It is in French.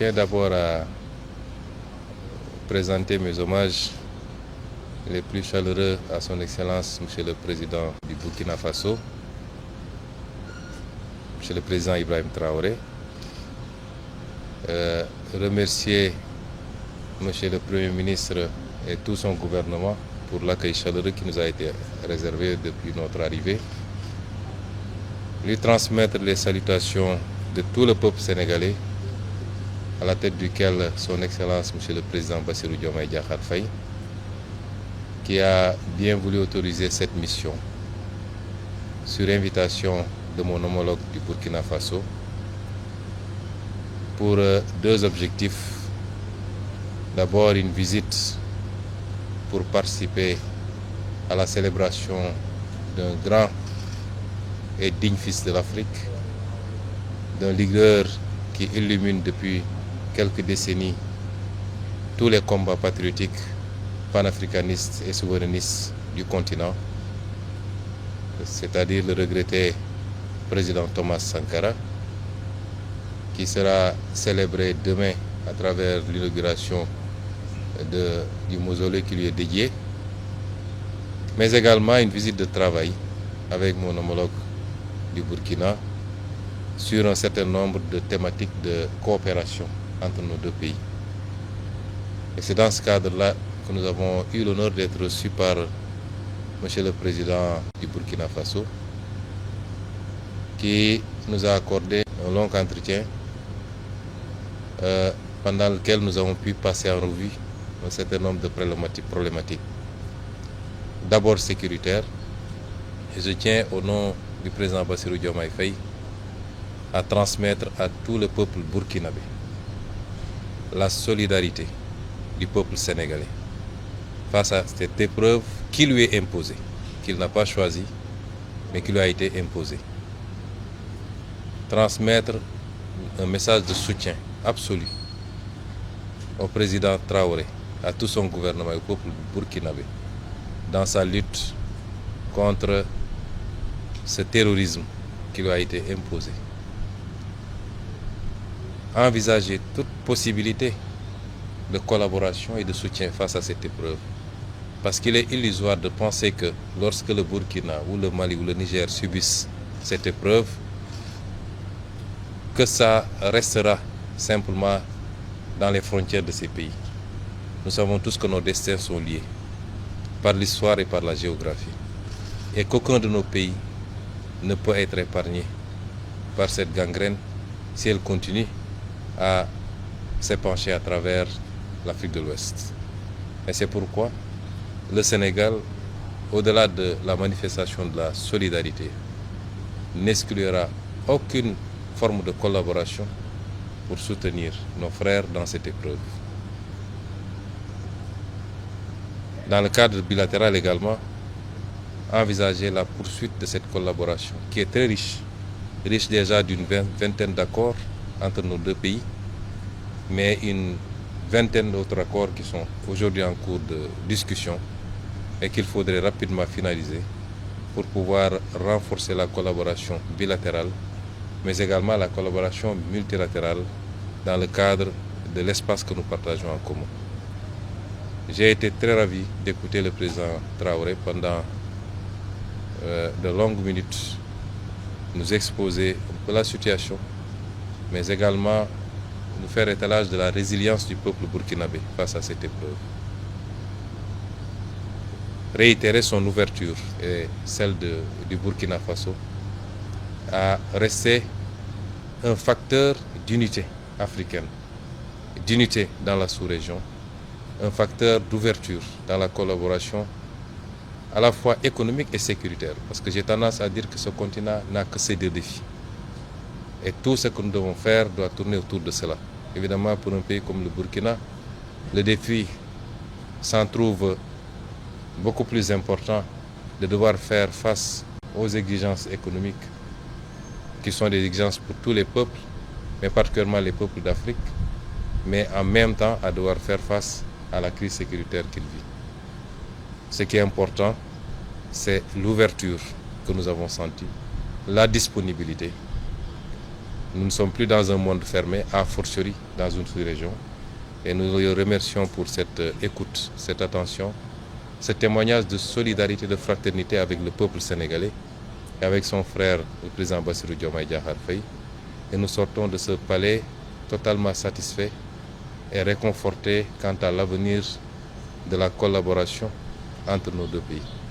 tiens d'abord à présenter mes hommages les plus chaleureux à son Excellence, Monsieur le Président du Burkina Faso, Monsieur le Président Ibrahim Traoré. Remercier Monsieur le Premier ministre et tout son gouvernement pour l'accueil chaleureux qui nous a été réservé depuis notre arrivée. Lui transmettre les salutations de tout le peuple sénégalais, à la tête duquel son Excellence Monsieur le Président Bassirou Diomaye Diakhar Faye, qui a bien voulu autoriser cette mission sur invitation de mon homologue du Burkina Faso pour deux objectifs. D'abord, une visite pour participer à la célébration d'un grand et digne fils de l'Afrique, d'un leader qui illumine depuis quelques décennies tous les combats patriotiques, panafricanistes et souverainistes du continent, c'est-à-dire le regretté président Thomas Sankara, qui sera célébré demain à travers l'inauguration du mausolée qui lui est dédié, mais également une visite de travail avec mon homologue du Burkina sur un certain nombre de thématiques de coopération entre nos deux pays. Et c'est dans ce cadre-là que nous avons eu l'honneur d'être reçus par Monsieur le Président du Burkina Faso, qui nous a accordé un long entretien pendant lequel nous avons pu passer en revue un certain nombre de problématiques. D'abord sécuritaires, et je tiens au nom du président Bassirou Diomaye Faye à transmettre à tout le peuple burkinabé la solidarité du peuple sénégalais face à cette épreuve qui lui est imposée, qu'il n'a pas choisie, mais qui lui a été imposée. Transmettre un message de soutien absolu au président Traoré, à tout son gouvernement et au peuple burkinabé dans sa lutte contre ce terrorisme qui lui a été imposé. Envisager toute possibilité de collaboration et de soutien face à cette épreuve. Parce qu'il est illusoire de penser que lorsque le Burkina ou le Mali ou le Niger subissent cette épreuve, que ça restera simplement dans les frontières de ces pays. Nous savons tous que nos destins sont liés par l'histoire et par la géographie, et qu'aucun de nos pays ne peut être épargné par cette gangrène si elle continue à s'épancher à travers l'Afrique de l'Ouest. Et c'est pourquoi le Sénégal, au-delà de la manifestation de la solidarité, n'exclura aucune forme de collaboration pour soutenir nos frères dans cette épreuve. Dans le cadre bilatéral également, envisager la poursuite de cette collaboration qui est très riche déjà d'une vingtaine d'accords entre nos deux pays, mais une vingtaine d'autres accords qui sont aujourd'hui en cours de discussion et qu'il faudrait rapidement finaliser pour pouvoir renforcer la collaboration bilatérale, mais également la collaboration multilatérale dans le cadre de l'espace que nous partageons en commun. J'ai été très ravi d'écouter le président Traoré pendant de longues minutes nous exposer un peu la situation, mais également nous faire étalage de la résilience du peuple burkinabé face à cette épreuve. Réitérer son ouverture et celle du Burkina Faso à rester un facteur d'unité africaine, d'unité dans la sous-région, un facteur d'ouverture dans la collaboration à la fois économique et sécuritaire, parce que j'ai tendance à dire que ce continent n'a que ces deux défis. Et tout ce que nous devons faire doit tourner autour de cela. Évidemment, pour un pays comme le Burkina, le défi s'en trouve beaucoup plus important de devoir faire face aux exigences économiques qui sont des exigences pour tous les peuples, mais particulièrement les peuples d'Afrique, mais en même temps à devoir faire face à la crise sécuritaire qu'il vit. Ce qui est important, c'est l'ouverture que nous avons sentie, la disponibilité Nous ne sommes plus dans un monde fermé, a fortiori dans une sous-région. Et nous le remercions pour cette écoute, cette attention, ce témoignage de solidarité, de fraternité avec le peuple sénégalais et avec son frère, le président Bassirou Diomaye Diakhar Faye. Et nous sortons de ce palais totalement satisfaits et réconfortés quant à l'avenir de la collaboration entre nos deux pays.